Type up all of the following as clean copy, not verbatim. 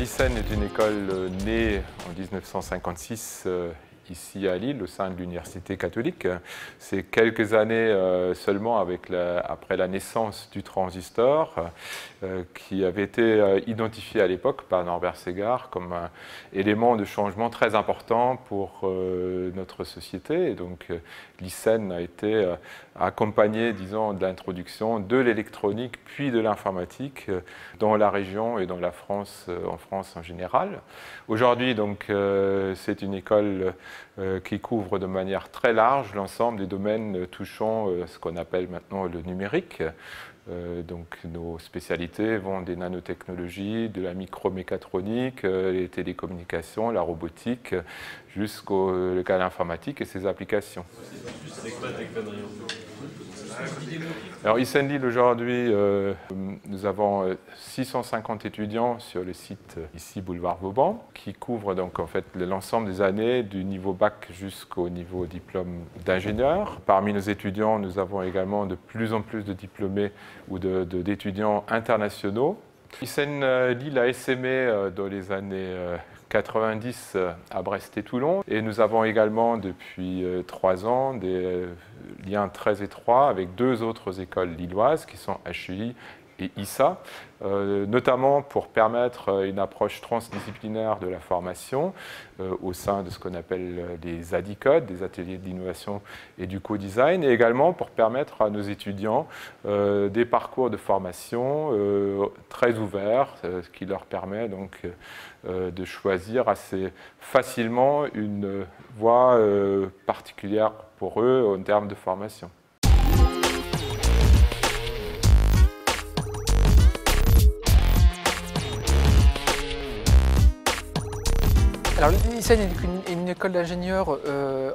l'ICEN est une école née en 1956 ici à Lille, au sein de l'Université catholique. C'est quelques années seulement après la naissance du transistor, qui avait été identifié à l'époque par Norbert Segard comme un élément de changement très important pour notre société. Et donc l'ICEN a été accompagné, disons, de l'introduction de l'électronique puis de l'informatique dans la région et dans la France, en France en général. Aujourd'hui, donc, c'est une école qui couvre de manière très large l'ensemble des domaines touchant ce qu'on appelle maintenant le numérique. Donc nos spécialités vont des nanotechnologies, de la micromécatronique, les télécommunications, la robotique, jusqu'à l'informatique et ses applications. Alors ICEN Lille aujourd'hui, nous avons 650 étudiants sur le site ici boulevard Vauban, qui couvrent donc en fait l'ensemble des années du niveau bac jusqu'au niveau diplôme d'ingénieur. Parmi nos étudiants, nous avons également de plus en plus de diplômés ou d'étudiants internationaux. ICEN Lille a essaimé dans les années 90 à Brest et Toulon. Et nous avons également depuis 3 ans des liens très étroits avec 2 autres écoles lilloises qui sont HEI et ISA, notamment pour permettre une approche transdisciplinaire de la formation au sein de ce qu'on appelle les ADICODE, des ateliers d'innovation et du co-design, et également pour permettre à nos étudiants des parcours de formation très ouverts, ce qui leur permet donc de choisir assez facilement une voie particulière pour eux en termes de formation. Alors l'ICEN est une école d'ingénieurs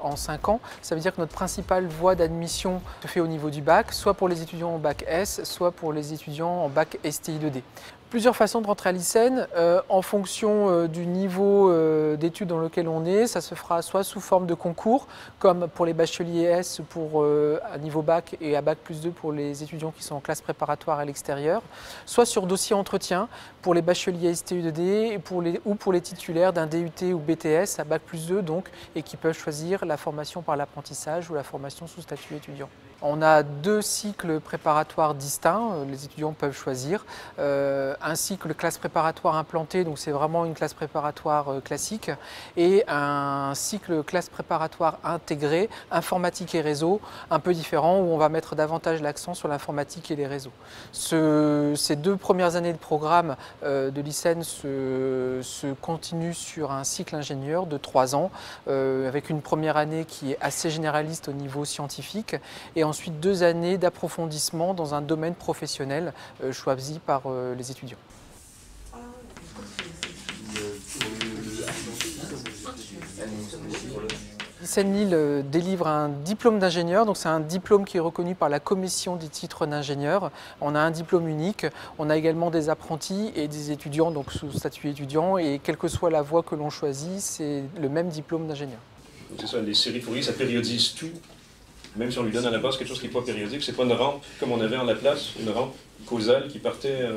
en 5 ans. Ça veut dire que notre principale voie d'admission se fait au niveau du bac, soit pour les étudiants en bac S, soit pour les étudiants en bac STI 2D. Plusieurs façons de rentrer à l'ICEN en fonction du niveau d'études dans lequel on est. Ça se fera soit sous forme de concours, comme pour les bacheliers S pour à niveau bac et à bac plus 2 pour les étudiants qui sont en classe préparatoire à l'extérieur, soit sur dossier entretien pour les bacheliers STI 2D ou pour les titulaires d'un DUT ou BTS à bac plus 2 donc, et qui peuvent choisir la formation par l'apprentissage ou la formation sous statut étudiant. On a 2 cycles préparatoires distincts, les étudiants peuvent choisir. Un cycle classe préparatoire implanté, donc c'est vraiment une classe préparatoire classique, et un cycle classe préparatoire intégré, informatique et réseau, un peu différent, où on va mettre davantage l'accent sur l'informatique et les réseaux. Ces 2 premières années de programme de l'ICEN se continuent sur un cycle ingénieur de 3 ans, avec une première année qui est assez généraliste au niveau scientifique, et ensuite 2 années d'approfondissement dans un domaine professionnel choisi par les étudiants. l'ICEN Lille délivre un diplôme d'ingénieur, donc c'est un diplôme qui est reconnu par la commission des titres d'ingénieur. On a un diplôme unique, on a également des apprentis et des étudiants, donc sous statut étudiant, et quelle que soit la voie que l'on choisit, c'est le même diplôme d'ingénieur. C'est ça, les séries Fourier, ça périodise tout. Même si on lui donne à la base quelque chose qui n'est pas périodique, c'est pas une rampe comme on avait en Laplace, une rampe causale qui partait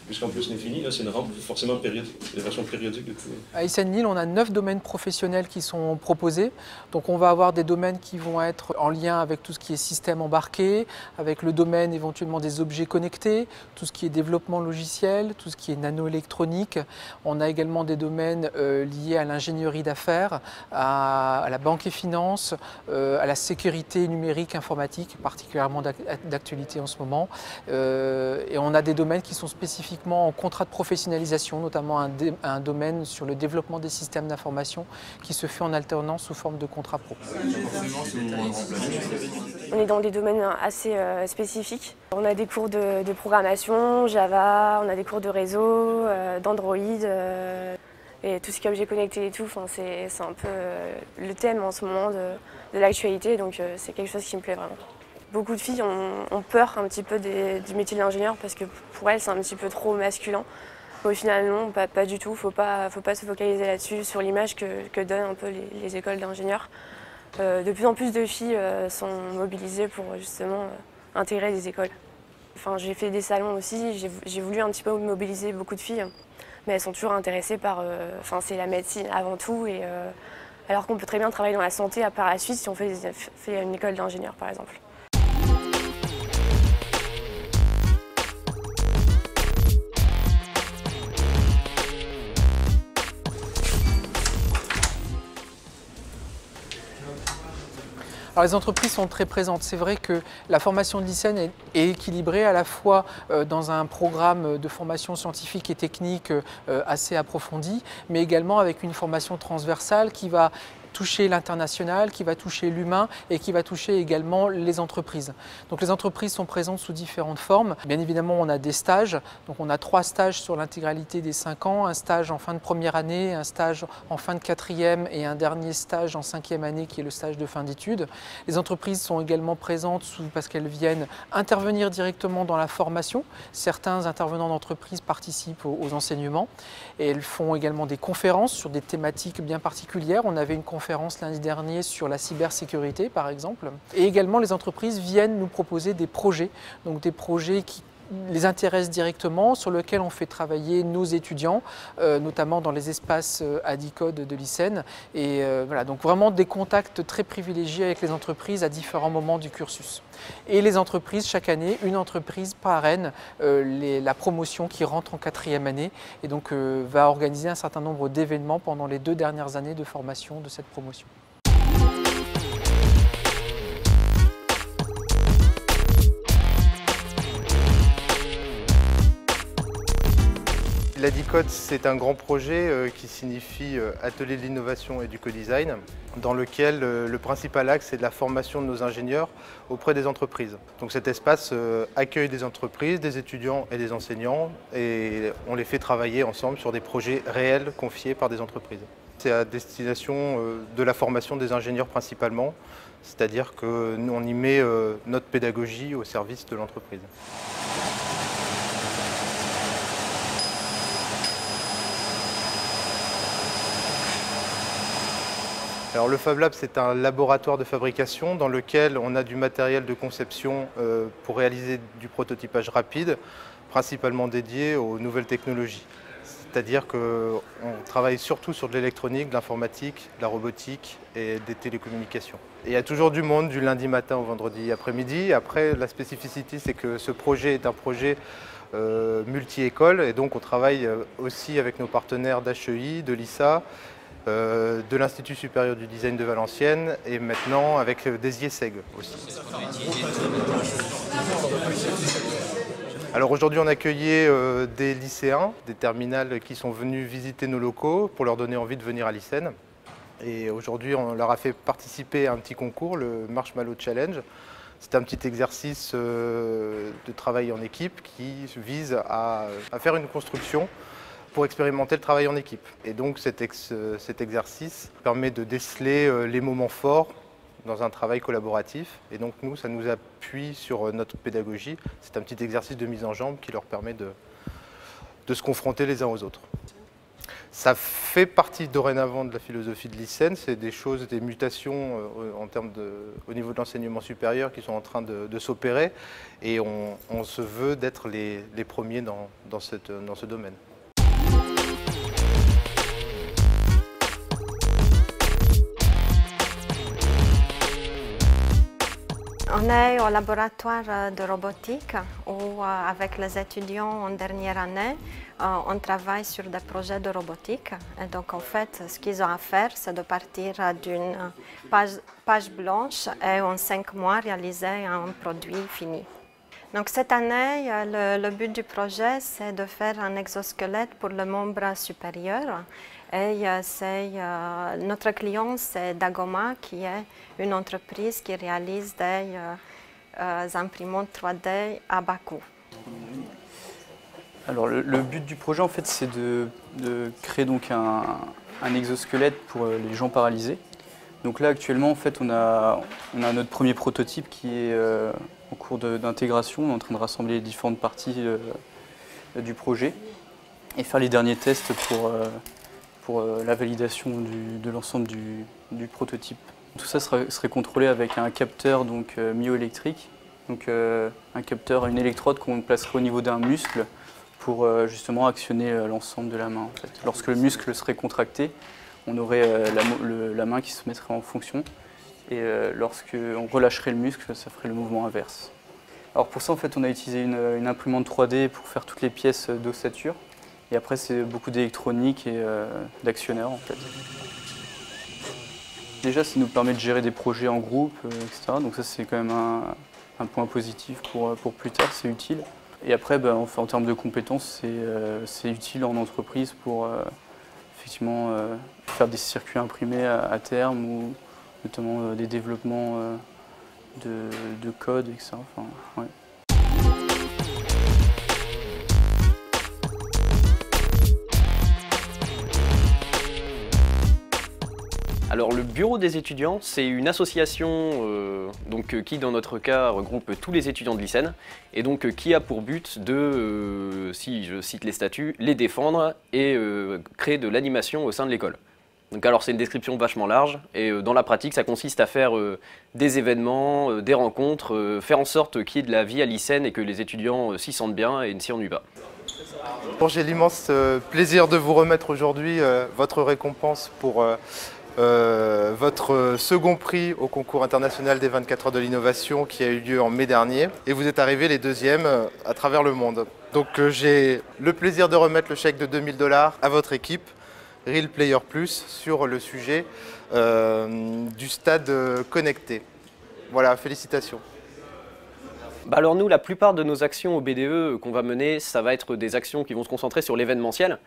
jusqu'en plus l'infini. Là, c'est une rampe forcément périodique, la version périodique de tout. À ICEN Lille, on a 9 domaines professionnels qui sont proposés. Donc on va avoir des domaines qui vont être en lien avec tout ce qui est système embarqué, avec le domaine éventuellement des objets connectés, tout ce qui est développement logiciel, tout ce qui est nanoélectronique. On a également des domaines liés à l'ingénierie d'affaires, à la banque et finance, à la sécurité numérique informatique, particulièrement d'actualité en ce moment. Et on a des domaines qui sont spécifiquement en contrat de professionnalisation, notamment un domaine sur le développement des systèmes d'information qui se fait en alternance sous forme de contrat pro. On est dans des domaines assez spécifiques. On a des cours de programmation, Java, on a des cours de réseau, d'Android, et tout ce qui est objet connecté et tout. C'est un peu le thème en ce moment de l'actualité, donc c'est quelque chose qui me plaît vraiment. Beaucoup de filles ont peur un petit peu du métier d'ingénieur parce que pour elles c'est un petit peu trop masculin. Au final non, pas du tout, faut pas se focaliser là-dessus, sur l'image que donnent un peu les écoles d'ingénieurs. De plus en plus de filles sont mobilisées pour justement intégrer des écoles. Enfin, j'ai fait des salons aussi, j'ai voulu un petit peu mobiliser beaucoup de filles mais elles sont toujours intéressées par, c'est la médecine avant tout, et alors qu'on peut très bien travailler dans la santé par la suite si on fait une école d'ingénieur par exemple. Alors les entreprises sont très présentes. C'est vrai que la formation de l'ISEN est équilibrée à la fois dans un programme de formation scientifique et technique assez approfondi, mais également avec une formation transversale qui va toucher l'international, qui va toucher l'humain et qui va toucher également les entreprises. Donc les entreprises sont présentes sous différentes formes. Bien évidemment, on a des stages. Donc on a 3 stages sur l'intégralité des 5 ans, un stage en fin de première année, un stage en fin de 4e et un dernier stage en 5e année qui est le stage de fin d'études. Les entreprises sont également présentes parce qu'elles viennent intervenir directement dans la formation. Certains intervenants d'entreprise participent aux enseignements et elles font également des conférences sur des thématiques bien particulières. On avait une conférence lundi dernier sur la cybersécurité par exemple. Et également les entreprises viennent nous proposer des projets, donc des projets qui les intéressent directement, sur lesquels on fait travailler nos étudiants, notamment dans les espaces Adicode de l'ISEN. Et voilà, donc vraiment des contacts très privilégiés avec les entreprises à différents moments du cursus. Et les entreprises, chaque année, une entreprise parraine la promotion qui rentre en 4e année et donc va organiser un certain nombre d'événements pendant les 2 dernières années de formation de cette promotion. L'Adicode, c'est un grand projet qui signifie Atelier de l'innovation et du co-design, dans lequel le principal axe est de la formation de nos ingénieurs auprès des entreprises. Donc cet espace accueille des entreprises, des étudiants et des enseignants, et on les fait travailler ensemble sur des projets réels confiés par des entreprises. C'est à destination de la formation des ingénieurs principalement, c'est-à-dire qu'on y met notre pédagogie au service de l'entreprise. Alors le Fab Lab, c'est un laboratoire de fabrication dans lequel on a du matériel de conception pour réaliser du prototypage rapide, principalement dédié aux nouvelles technologies. C'est-à-dire qu'on travaille surtout sur de l'électronique, de l'informatique, de la robotique et des télécommunications. Et il y a toujours du monde du lundi matin au vendredi après-midi. Après, la spécificité, c'est que ce projet est un projet multi-école et donc on travaille aussi avec nos partenaires d'HEI, de l'ISA, de l'Institut supérieur du design de Valenciennes et maintenant avec des IESEG aussi. Alors aujourd'hui on accueillait des lycéens, des terminales qui sont venus visiter nos locaux pour leur donner envie de venir à l'ISEN. Et aujourd'hui on leur a fait participer à un petit concours, le Marshmallow Challenge. C'est un petit exercice de travail en équipe qui vise à faire une construction pour expérimenter le travail en équipe. Et donc cet exercice permet de déceler les moments forts dans un travail collaboratif. Et donc nous, ça nous appuie sur notre pédagogie. C'est un petit exercice de mise en jambe qui leur permet de se confronter les uns aux autres. Ça fait partie dorénavant de la philosophie de l'ISEN. C'est des choses, des mutations au niveau de l'enseignement supérieur qui sont en train de s'opérer. Et on se veut d'être les premiers dans ce domaine. On est au laboratoire de robotique où, avec les étudiants en dernière année, on travaille sur des projets de robotique. Et donc, en fait, ce qu'ils ont à faire, c'est de partir d'une page blanche et en 5 mois réaliser un produit fini. Donc, cette année, le but du projet, c'est de faire un exosquelette pour le membre supérieur. Et notre client, c'est Dagoma, qui est une entreprise qui réalise des imprimantes 3D à bas coût. Alors le but du projet, en fait, c'est de créer donc un exosquelette pour les gens paralysés. Donc là, actuellement, en fait, on a notre premier prototype qui est en cours d'intégration. On est en train de rassembler les différentes parties du projet et faire les derniers tests pour la validation de l'ensemble du prototype. Tout ça serait contrôlé avec un capteur myoélectrique, donc un capteur, une électrode qu'on placerait au niveau d'un muscle pour justement actionner l'ensemble de la main. En fait. Lorsque le muscle serait contracté, on aurait la main qui se mettrait en fonction. Et lorsqu'on relâcherait le muscle, ça ferait le mouvement inverse. Alors pour ça, en fait, on a utilisé une imprimante 3D pour faire toutes les pièces d'ossature. Et après, c'est beaucoup d'électronique et d'actionneurs, en fait. Déjà, ça nous permet de gérer des projets en groupe, etc. Donc ça, c'est quand même un point positif pour plus tard, c'est utile. Et après, en termes de compétences, c'est utile en entreprise pour effectivement faire des circuits imprimés à terme ou notamment des développements de code, etc. Enfin, ouais. Alors le bureau des étudiants, c'est une association qui dans notre cas regroupe tous les étudiants de l'ICEN et donc qui a pour but de, si je cite les statuts, les défendre et créer de l'animation au sein de l'école. Donc alors c'est une description vachement large et dans la pratique ça consiste à faire des événements, des rencontres, faire en sorte qu'il y ait de la vie à l'ICEN et que les étudiants s'y sentent bien et ne s'y ennuient pas. Bon, j'ai l'immense plaisir de vous remettre aujourd'hui votre récompense pour votre second prix au concours international des 24 heures de l'innovation qui a eu lieu en mai dernier. Et vous êtes arrivés les deuxièmes à travers le monde. Donc j'ai le plaisir de remettre le chèque de 2000 $ à votre équipe, Real Player Plus, sur le sujet du stade connecté. Voilà, félicitations. Alors nous, la plupart de nos actions au BDE qu'on va mener, ça va être des actions qui vont se concentrer sur l'événementiel.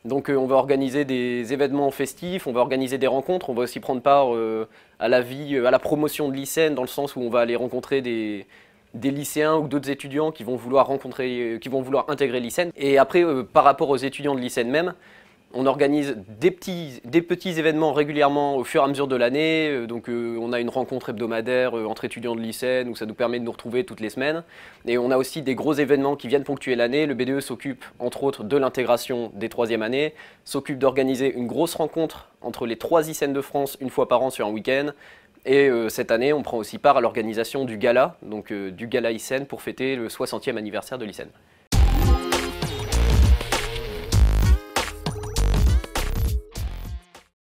Donc on va organiser des événements festifs, on va organiser des rencontres, on va aussi prendre part à la promotion de l'ICEN dans le sens où on va aller rencontrer des lycéens ou d'autres étudiants qui vont vouloir intégrer l'ICEN. Et après, par rapport aux étudiants de l'ICEN même, on organise des petits événements régulièrement au fur et à mesure de l'année. Donc on a une rencontre hebdomadaire entre étudiants de l'ICEN où ça nous permet de nous retrouver toutes les semaines. Et on a aussi des gros événements qui viennent ponctuer l'année. Le BDE s'occupe entre autres de l'intégration des 3e années, s'occupe d'organiser une grosse rencontre entre les 3 ICEN de France une fois par an sur un week-end. Et cette année, on prend aussi part à l'organisation du gala, donc du gala ICEN pour fêter le 60e anniversaire de l'ICEN.